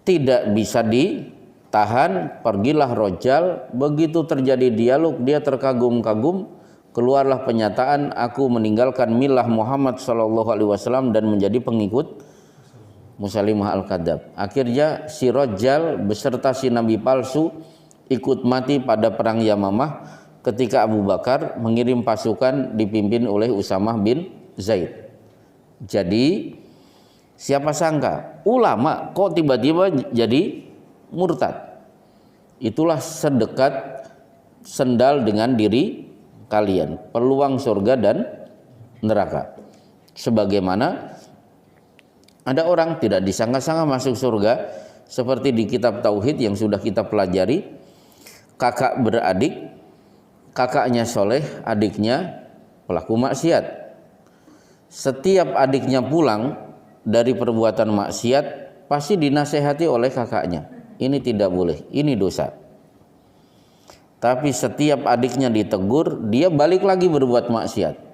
Tidak bisa ditahan, pergilah Rajjal. Begitu terjadi dialog, dia terkagum-kagum, keluarlah pernyataan, aku meninggalkan milah Muhammad SAW dan menjadi pengikut Musailimah al-Kadzab. Akhirnya si Rajjal beserta si nabi palsu ikut mati pada perang Yamamah ketika Abu Bakar mengirim pasukan dipimpin oleh Usamah bin Zaid. Jadi siapa sangka ulama kok tiba-tiba jadi murtad. Itulah sedekat sendal dengan diri kalian, peluang surga dan neraka. Sebagaimana ada orang tidak disangka-sangka masuk surga, seperti di kitab Tauhid yang sudah kita pelajari, kakak beradik, kakaknya soleh, adiknya pelaku maksiat. Setiap adiknya pulang dari perbuatan maksiat, pasti dinasehati oleh kakaknya. Ini tidak boleh, ini dosa. Tapi setiap adiknya ditegur, dia balik lagi berbuat maksiat.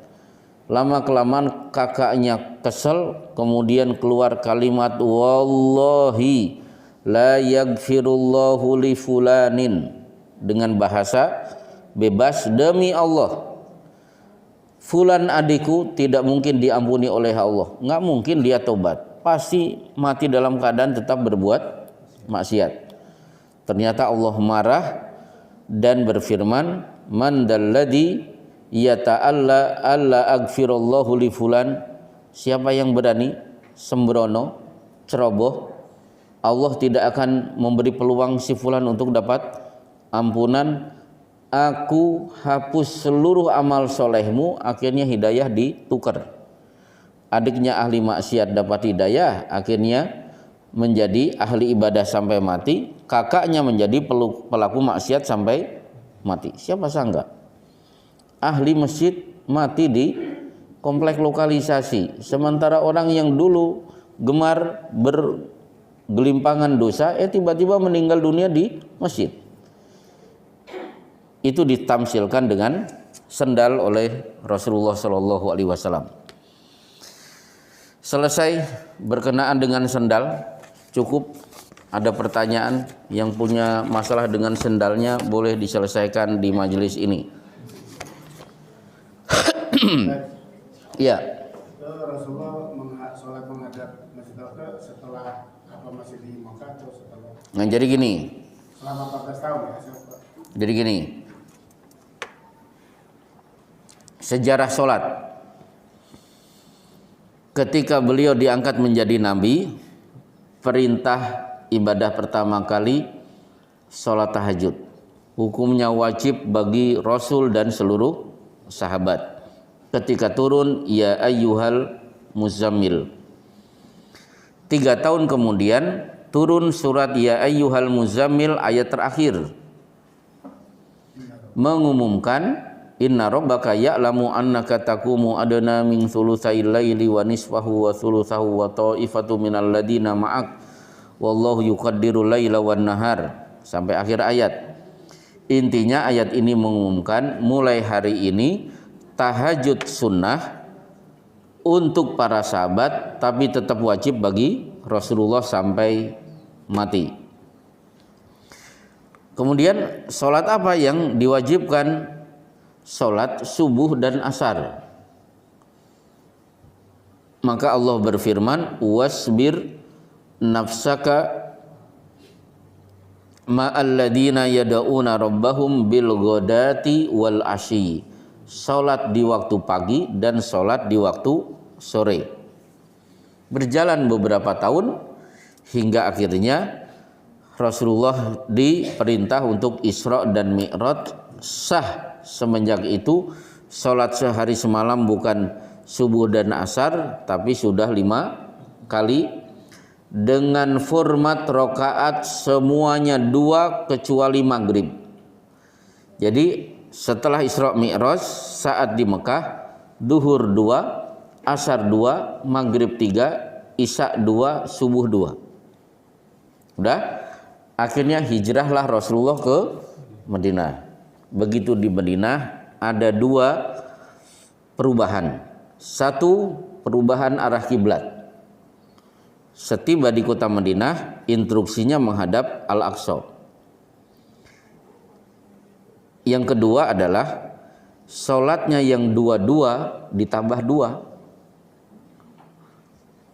Lama-kelamaan kakaknya kesel, kemudian keluar kalimat wallahi la yaghfirullahu li fulanin, dengan bahasa bebas, demi Allah fulan adikku tidak mungkin diampuni oleh Allah, nggak mungkin dia tobat, pasti mati dalam keadaan tetap berbuat maksiat. Ternyata Allah marah dan berfirman, man dalladhi yata'alla alla aghfirallahu li fulan, siapa yang berani sembrono ceroboh, Allah tidak akan memberi peluang si fulan untuk dapat ampunan, aku hapus seluruh amal solehmu. Akhirnya hidayah ditukar, adiknya ahli maksiat dapat hidayah, akhirnya menjadi ahli ibadah sampai mati, kakaknya menjadi pelaku maksiat sampai mati. Siapa sangka ahli masjid mati di komplek lokalisasi, sementara orang yang dulu gemar bergelimpangan dosa tiba-tiba meninggal dunia di masjid. Itu ditamsilkan dengan sendal oleh Rasulullah SAW. Selesai berkenaan dengan sendal, cukup. Ada pertanyaan yang punya masalah dengan sendalnya boleh diselesaikan di majelis ini. Ya. Rasulullah sholat menghadap Masjid Al-Aqsa setelah masih di Makkah atau setelah? Nah, jadi gini. Selama 14 tahun ya. Jadi gini. Sejarah sholat. Ketika beliau diangkat menjadi nabi, perintah ibadah pertama kali sholat tahajud. Hukumnya wajib bagi Rasul dan seluruh sahabat. Ketika turun, ya ayyuhal muzammil. 3 tahun kemudian turun surat ya ayyuhal muzammil ayat terakhir, mengumumkan inna rabbaka ya'lamu annaka taqumu adna min thulutsai laili wa nisfahu wa thulutsahu wa ta'ifatu minal ladina ma'ak wallahu yuqaddiru laila wan nahar, sampai akhir ayat. Intinya ayat ini mengumumkan mulai hari ini tahajud sunnah untuk para sahabat, tapi tetap wajib bagi Rasulullah sampai mati. Kemudian sholat apa yang diwajibkan? Sholat subuh dan asar. Maka Allah berfirman, wasbir nafsaka ma'alladina yada'una rabbahum bil ghadati wal asyi. Sholat di waktu pagi dan sholat di waktu sore. Berjalan beberapa tahun hingga akhirnya Rasulullah diperintah untuk Isra dan Mi'raj sah. Semenjak itu sholat sehari semalam bukan subuh dan asar, tapi sudah 5 kali dengan format rokaat semuanya 2 kecuali maghrib. Jadi setelah Isra Mi'raj saat di Mekah, duhur 2, asar 2, maghrib 3, isya 2, subuh 2. Udah, akhirnya hijrahlah Rasulullah ke Madinah. Begitu di Madinah ada 2 perubahan. 1, perubahan arah kiblat. Setiba di kota Madinah, instruksinya menghadap Al-Aqsa. Yang kedua adalah sholatnya yang 2 ditambah 2.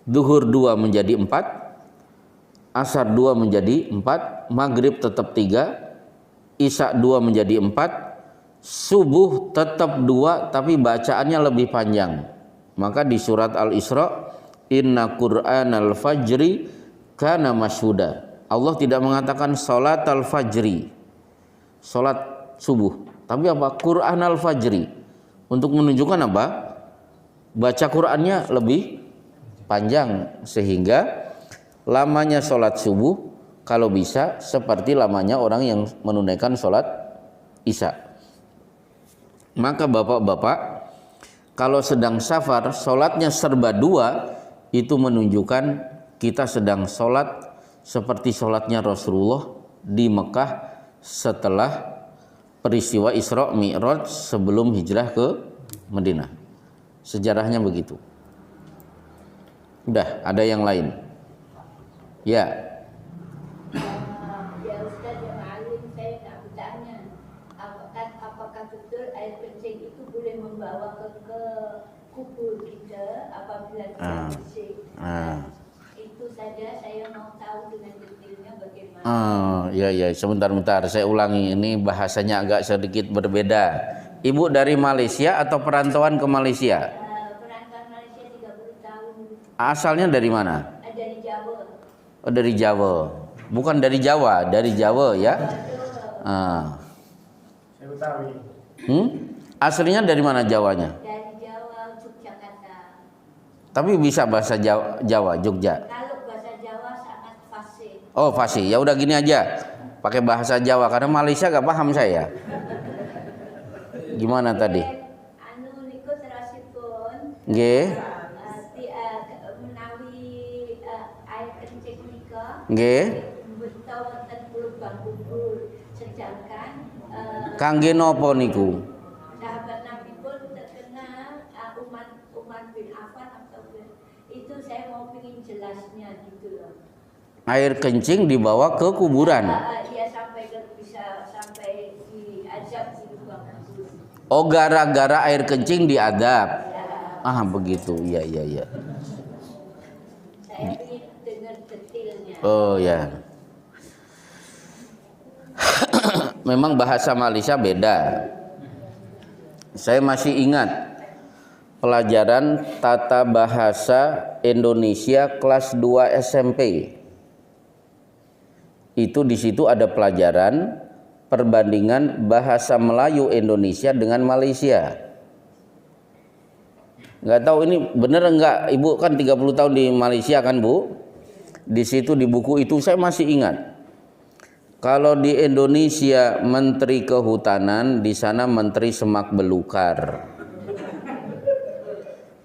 Duhur 2 menjadi 4, asar 2 menjadi 4, maghrib tetap 3, isya 2 menjadi 4, subuh tetap 2 tapi bacaannya lebih panjang. Maka di surat Al-Isra, inna Qur'anal fajri kana masyhuda. Allah tidak mengatakan salat al-fajri, salat subuh, tapi apa? Qur'anal fajri, untuk menunjukkan apa? Baca Qur'annya lebih panjang, sehingga lamanya salat subuh kalau bisa seperti lamanya orang yang menunaikan salat isya. Maka bapak-bapak kalau sedang safar salatnya serba 2, itu menunjukkan kita sedang sholat seperti sholatnya Rasulullah di Mekah setelah peristiwa Isra Mi'raj sebelum hijrah ke Madinah. Sejarahnya begitu. Udah, ada yang lain? Ya. Ya Ustaz, ya Ma'alim, saya nak bertanya, apakah betul air kencing itu boleh membawa ke kubur kita apabila kita bersih? Itu saja saya mau tahu dengan detailnya bagaimana. Ya, sebentar, saya ulangi, ini bahasanya agak sedikit berbeda. Ibu dari Malaysia atau perantauan ke Malaysia? Perantauan Malaysia 30 tahun. Asalnya dari mana? Dari Jawa. Oh, dari Jawa. Bukan dari Jawa, dari Jawa ya. Saya Betawi. Aslinya dari mana Jawanya? Dari Jawa, Yogyakarta. Tapi bisa bahasa Jawa, Jogja. Kalau bahasa Jawa sangat fasih. Oh, fasih. Ya udah gini aja. Pakai bahasa Jawa karena Malaysia gak paham saya. Gimana tadi? Anu niku terasipun. Nggih. Menawi air kencing nika. Nggih. Beto wonten lubang kubur. Sedangkan Kangge napa niku? sahabat Nabi pun terkena Umar bin Affan atau itu saya mau pingin jelasnya gitu loh. Air kencing dibawa ke kuburan. Dia bisa sampai diazab di lubang kubur. Oh, gara-gara air kencing diadab. Ya, Begitu. Iya. saya ingin dengar detailnya. Oh ya. Memang bahasa Malaysia beda. Saya masih ingat pelajaran tata bahasa Indonesia kelas 2 SMP. itu di situ ada pelajaran perbandingan bahasa Melayu Indonesia dengan Malaysia. Nggak tahu ini bener enggak, Ibu kan 30 tahun di Malaysia kan Bu? Di situ di buku itu saya masih ingat. Kalau di Indonesia Menteri Kehutanan, di sana Menteri Semak Belukar.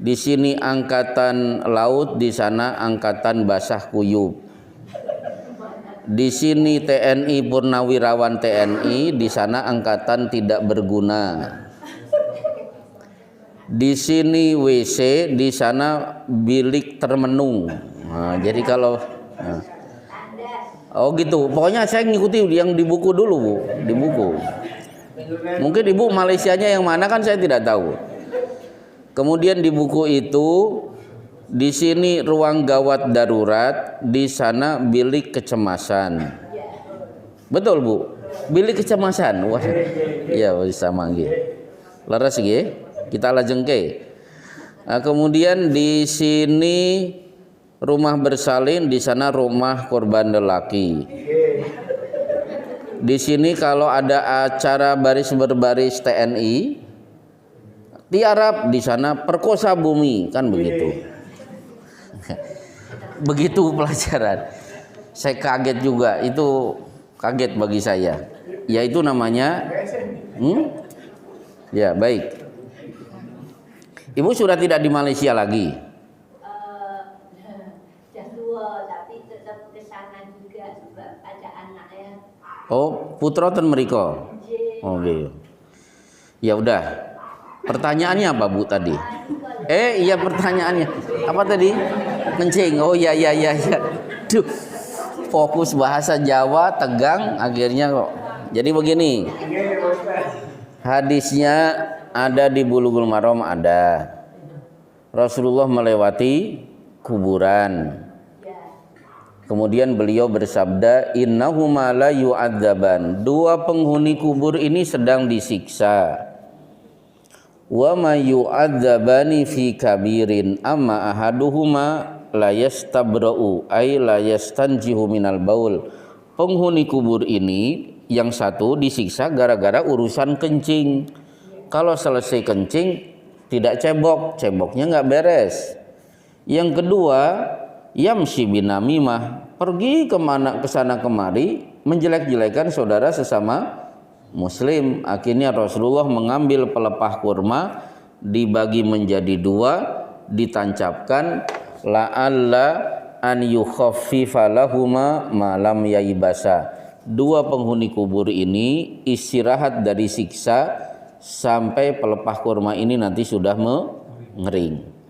Di sini Angkatan Laut, di sana Angkatan Basah Kuyup. Di sini TNI Purnawirawan TNI, di sana Angkatan Tidak Berguna. Di sini WC, di sana bilik termenung. Nah, jadi kalau oh gitu, pokoknya saya ngikuti yang di buku dulu Bu, di buku. Mungkin Ibu Malaysianya yang mana kan saya tidak tahu. Kemudian di buku itu, di sini ruang gawat darurat, di sana bilik kecemasan. Betul Bu, bilik kecemasan. Wah, iya sama nggih. Leres nggih, kita lajengke. Nah, kemudian di sini rumah bersalin, di sana rumah korban lelaki. Di sini kalau ada acara baris berbaris TNI, tiarap, di sana perkosa bumi, kan begitu. Begitu pelajaran. Saya kaget juga, itu kaget bagi saya. Ya itu namanya ya baik. Ibu sudah tidak di Malaysia lagi. Tua, tapi tetap ke sana juga sebab ada anaknya. Oh, putra ten mereka. Oh gitu. Ya udah. Pertanyaannya apa Bu tadi? Iya pertanyaannya. Apa tadi? Kencing. Oh iya. Duh. Fokus bahasa Jawa tegang akhirnya kok. Jadi begini. Hadisnya ada di Bulughul Maram ada. Rasulullah melewati kuburan. Kemudian beliau bersabda, innahuma la yu'adzaban. Dua penghuni kubur ini sedang disiksa. Wa ma yu'adzabani fi kabirin amma ahaduhuma la yastabra'u ay la yastanjihu minal baul. Penghuni kubur ini yang satu disiksa gara-gara urusan kencing. Kalau selesai kencing tidak cebok, ceboknya nggak beres. Yang kedua, yamshi binamimah, pergi kemana kesana kemari menjelek-jelekan saudara sesama Muslim. Akhirnya Rasulullah mengambil pelepah kurma, dibagi menjadi dua, ditancapkan la'alla an yukhaffifa lahuma malam yaibasa. Dua penghuni kubur ini istirahat dari siksa sampai pelepah kurma ini nanti sudah mengering.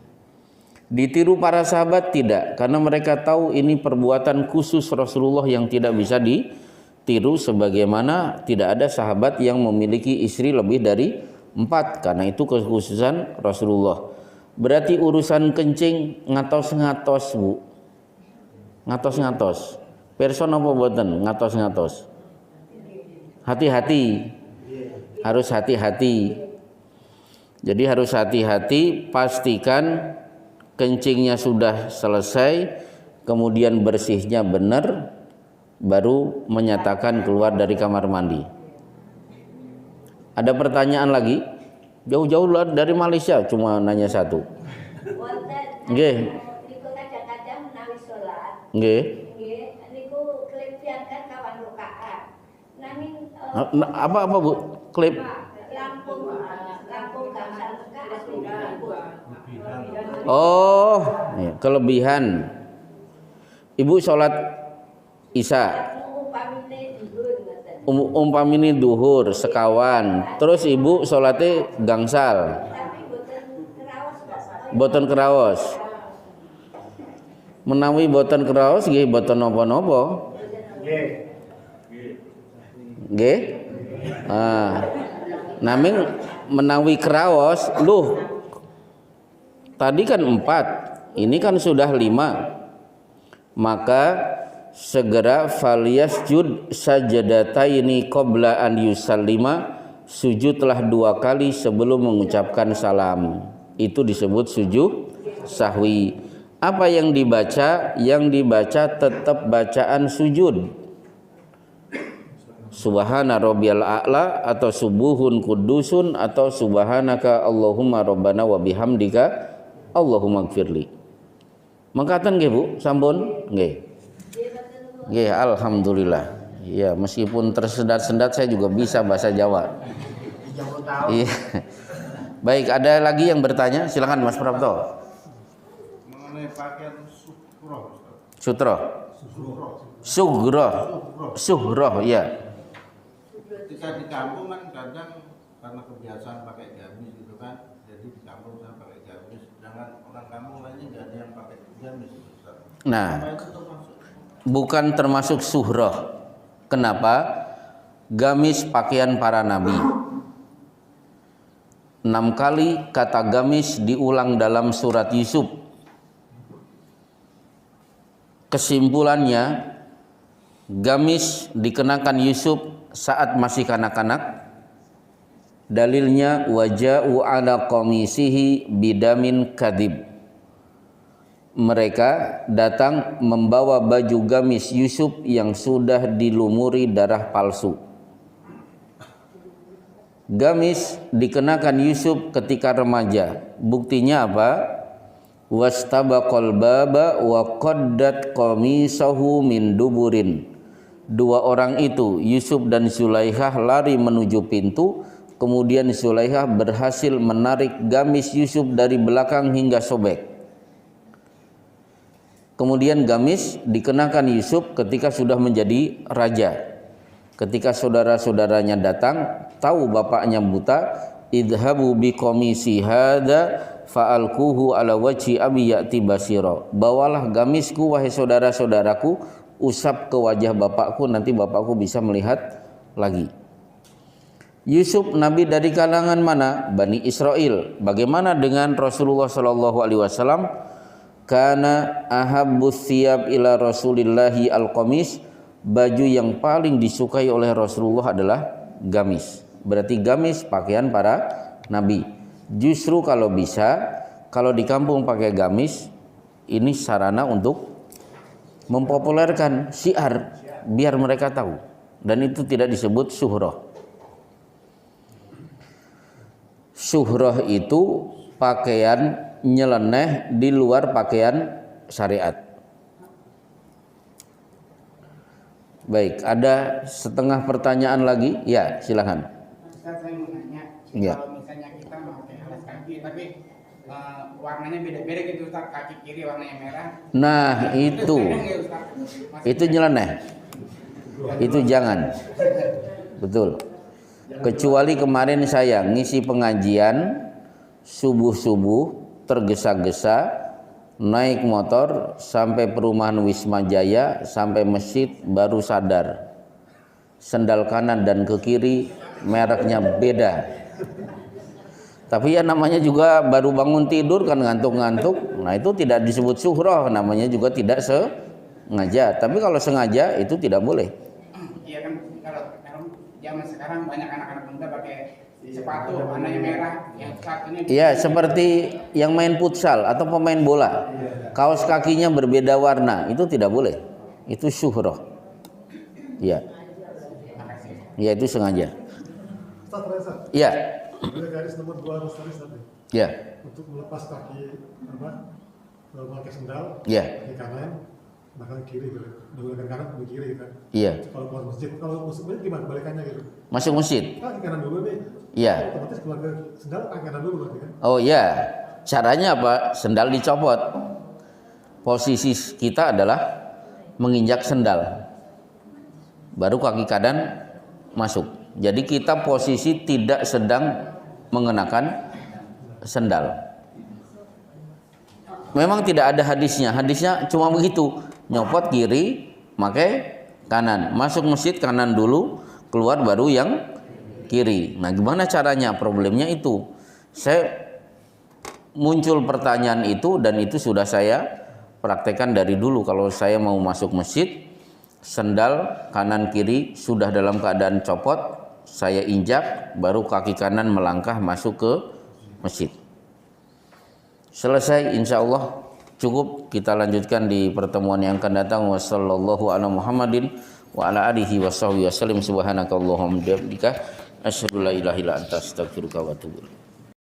Ditiru para sahabat tidak, karena mereka tahu ini perbuatan khusus Rasulullah yang tidak bisa ditiru, sebagaimana tidak ada sahabat yang memiliki istri lebih dari 4, karena itu kekhususan Rasulullah. Berarti urusan kencing ngatos-ngatos Bu, ngatos-ngatos. Person apa boten ngatos-ngatos? Hati-hati, harus hati-hati. Jadi harus hati-hati, pastikan kencingnya sudah selesai, kemudian bersihnya benar, baru menyatakan keluar dari kamar mandi. Ada pertanyaan lagi? Jauh-jauh dari Malaysia, cuma nanya satu. Nggih. Niku kadang-kadang menawi salat. Nggih. Nggih, niku kelebihan kan kawan rakaat. Nanging Apa Bu? Klip. Lampung gangsal rakaat niku. Oh, ya, kelebihan. Ibu sholat Isya. Umpamine duhur sekawan, terus ibu sholatnya gangsal. Boten keraos. Menawi boten keraos nggih boten napa-napa. Nggih. Naming menawi keraos, tadi kan 4, ini kan sudah 5. Maka segera falyasjud sajadataini qabla an yusallima, sujudlah 2 kali sebelum mengucapkan salam. Itu disebut sujud sahwi. Apa yang dibaca? Yang dibaca tetap bacaan sujud. subhana rabbiyal a'la atau subuhun kudusun atau subhanaka Allahumma rabbana wa bihamdika Allahumma gfirli. Mangkatan nggih Bu, sampun nggih. Nggih, alhamdulillah. Ya, meskipun tersendat-sendat saya juga bisa bahasa Jawa. Iya. Baik, ada lagi yang bertanya? Silakan Mas Prapto. Mengenai pakaian sutro. Sutro. Suhroh, ya. Ketika di kampung kan kadang karena kebiasaan pakai gamis gitu kan, jadi di kampung saya pakai gamis. Sedangkan orang kampung lainnya nggak ada yang pakai gamis. Nah, Apa itu termasuk? bukan termasuk suhroh. Kenapa? Gamis pakaian para nabi. 6 kali kata gamis diulang dalam surat Yusuf. Kesimpulannya, gamis dikenakan Yusuf saat masih kanak-kanak. Dalilnya waja'u ala qamisihi bidamin kadhib. Mereka datang membawa baju gamis Yusuf yang sudah dilumuri darah palsu. Gamis dikenakan Yusuf ketika remaja. Buktinya apa? Wastabaqal baba wa qaddat qamisahu min duburin. 2 orang itu, Yusuf dan Zulaikha, lari menuju pintu. Kemudian Zulaikha berhasil menarik gamis Yusuf dari belakang hingga sobek. Kemudian gamis dikenakan Yusuf ketika sudah menjadi raja. Ketika saudara-saudaranya datang, tahu bapaknya buta, idhabu biqamisi hadza fa'alquhu ala wajhi abi ya'ti basira. Bawalah gamisku wahai saudara-saudaraku, usap ke wajah bapakku, nanti bapakku bisa melihat lagi. Yusuf nabi dari kalangan mana? Bani Israel. Bagaimana dengan Rasulullah sallallahu alaihi wasallam? Kana ahabbus thiyab ila Rasulillahi al-qamis. Baju yang paling disukai oleh Rasulullah adalah gamis. Berarti gamis pakaian para nabi. Justru kalau bisa, kalau di kampung pakai gamis, ini sarana untuk mempopulerkan syiar biar mereka tahu. Dan itu tidak disebut syuhrah. Syuhrah itu pakaian nyeleneh di luar pakaian syariat. Baik, ada setengah pertanyaan lagi. Ya, silakan. Ustaz, saya mau nanya, Ya. kalau misalnya kita memakai alas kaki tapi warnanya beda-beda gitu Ustaz, kaki kiri warnanya merah. Nah, itu kadang ya, Ustaz, itu nyeleneh. Itu jangan. Betul. Kecuali kemarin saya ngisi pengajian subuh-subuh tergesa-gesa naik motor sampai perumahan Wisma Jaya, sampai masjid baru sadar sendal kanan dan ke kiri mereknya beda. Tapi ya namanya juga baru bangun tidur kan ngantuk-ngantuk. Nah itu tidak disebut syuhrah, namanya juga tidak sengaja. Tapi kalau sengaja itu tidak boleh. iya kan kalau zaman sekarang banyak anak-anak muda pakai sepatu warnanya merah, yang satunya Iya, seperti yang main futsal atau pemain bola. Kaos kakinya berbeda warna, itu tidak boleh. Itu syuhrah. Iya. Iya, itu sengaja. Ustaz Reza, Iya. ada garis nomor 2 Rustari tadi Iya. untuk melepas kaki memakai sendal Iya. kaki kanan, belakang kiri gitu, belakang kanan ke kiri gitu. Iya. Kalau keluar masjid, kalau masjid gimana balikannya gitu? Masuk masjid. Kaki kanan dulu nih. Iya. Otomatis keluar ke sendal kaki kanan dulu berarti kan? Oh iya. Caranya apa? Sendal dicopot. Posisi kita adalah menginjak sendal. Baru kaki kanan masuk. Jadi kita posisi tidak sedang mengenakan sendal. Memang tidak ada hadisnya. Hadisnya cuma begitu. Nyopot kiri, pakai kanan. Masuk masjid kanan dulu, keluar baru yang kiri. Nah, gimana caranya? Problemnya itu. Saya muncul pertanyaan itu dan itu sudah saya praktekkan dari dulu. Kalau saya mau masuk masjid, sendal kanan kiri sudah dalam keadaan copot, saya injak, baru kaki kanan melangkah masuk ke masjid. Selesai, insya Allah cukup. Kita lanjutkan di pertemuan yang akan datang. Wassallallahu ala Muhammadin wa ala alihi wa sahbihi wasallam subhanakallahumma wa bihamdika asyhadu la ilaha illa anta astaghfiruka wa atubu ilaik.